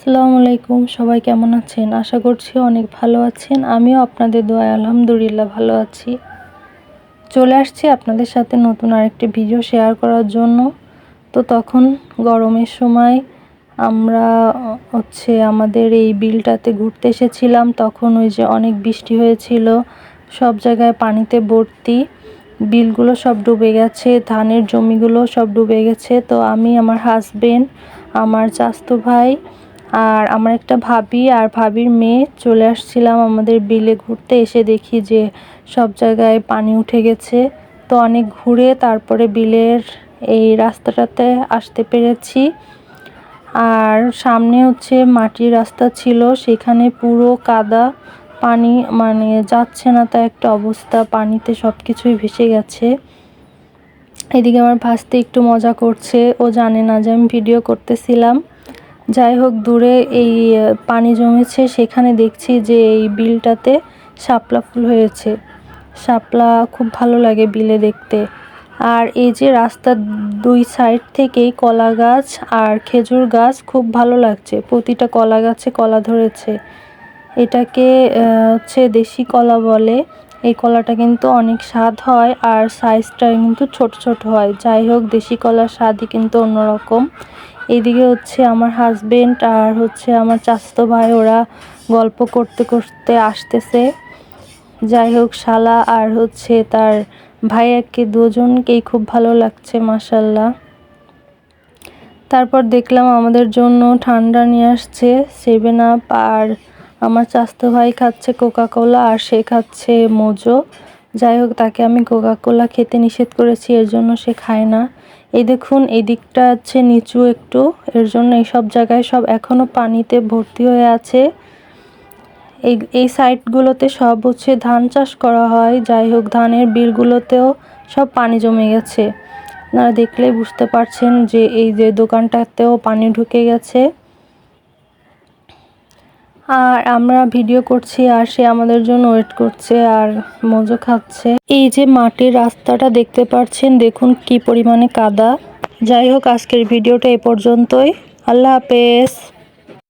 আসসালামু আলাইকুম, সবাই কেমন আছেন? আশা করছি অনেক ভালো আছেন। আমিও আপনাদের দোয়ায় আলহামদুলিল্লাহ ভালো আছি। চলে আসছি আপনাদের সাথে নতুন আরেকটি ভিডিও শেয়ার করার জন্য। তো তখন গরমের সময় আমরা আমাদের এই বিলটাতে ঘুরতে এসেছিলাম। তখন ওই যে অনেক বৃষ্টি হয়েছিল, সব জায়গায় পানিতে ভর্তি, বিলগুলো সব ডুবে গেছে, ধানের জমিগুলো সব ডুবে গেছে। তো আমি, আমার হাজবেন্ড, আমার চাচাতো ভাই আর আমার একটা ভাবি আর ভাবির মেয়ে চলে আসছিলাম আমাদের বিলে ঘুরতে। এসে দেখি যে সব জায়গায় পানি উঠে গেছে। তো অনেক ঘুরে তারপরে বিলের এই রাস্তাটাতে আসতে পেরেছি। আর সামনে মাটির রাস্তা ছিল, সেখানে পুরো কাদা, পানি মানে যাচ্ছে না তা একটা অবস্থা, পানিতে সব কিছুই ভেসে গেছে। এদিকে আমার ভাস্তে একটু মজা করছে, ও জানে না যে আমি ভিডিও করতেছিলাম। যাই হোক, দূরে এই পানি জমেছে, সেখানে দেখছি যে এই বিলটাতে শাপলা ফুল হয়েছে। শাপলা খুব ভালো লাগে বিলে দেখতে। আর এই যে রাস্তার দুই সাইড থেকেই কলা গাছ আর খেজুর গাছ, খুব ভালো লাগছে। প্রতিটা কলা গাছে কলা ধরেছে। এটাকে দেশি কলা বলে। এই কলাটা কিন্তু অনেক স্বাদ হয় আর সাইজটা কিন্তু ছোট ছোট হয়। যাই হোক, দেশি কলার স্বাদই কিন্তু অন্যরকম। এইদিকে আমার হাজবেন্ড আর আমার চাচাতো ভাই, ওরা গল্প করতে করতে আসতেছে। যাই হোক, শালা আর তার ভাইয়াকে, দুজনকেই খুব ভালো লাগছে মাশাল্লাহ। তারপর দেখলাম আমাদের জন্য ঠান্ডা নিয়ে আসছে 7 আপ, আর আমার চাচাতো ভাই খাচ্ছে কোকা-কোলা আর সে খাচ্ছে মোজো। যাই হোক, তাকে আমি কোকা-কোলা খেতে নিষেধ করেছি, এর জন্য সে খায় না। এই দেখুন, এই দিকটা নিচু একটু, এর জন্য এইসব জায়গায় সব এখনো পানিতে ভর্তি হয়ে আছে। এই সাইডগুলোতে সব ধান চাষ করা হয়। যাই হোক, ধানের বিলগুলোতেও সব পানি জমে গেছে। আপনারা দেখলেই বুঝতে পারছেন যে এই যে দোকানটাতেও পানি ঢুকে গেছে। আর আমরা ভিডিও করছি আর সে আমাদের জন্য ওয়েট করছে আর মজো খাচ্ছে। এই যে মাটির রাস্তাটা দেখতে পাচ্ছেন, দেখুন কি পরিমাণে কাদা। যাই হোক, আজকের ভিডিওটা এ পর্যন্তই। আল্লাহ হাফেজ।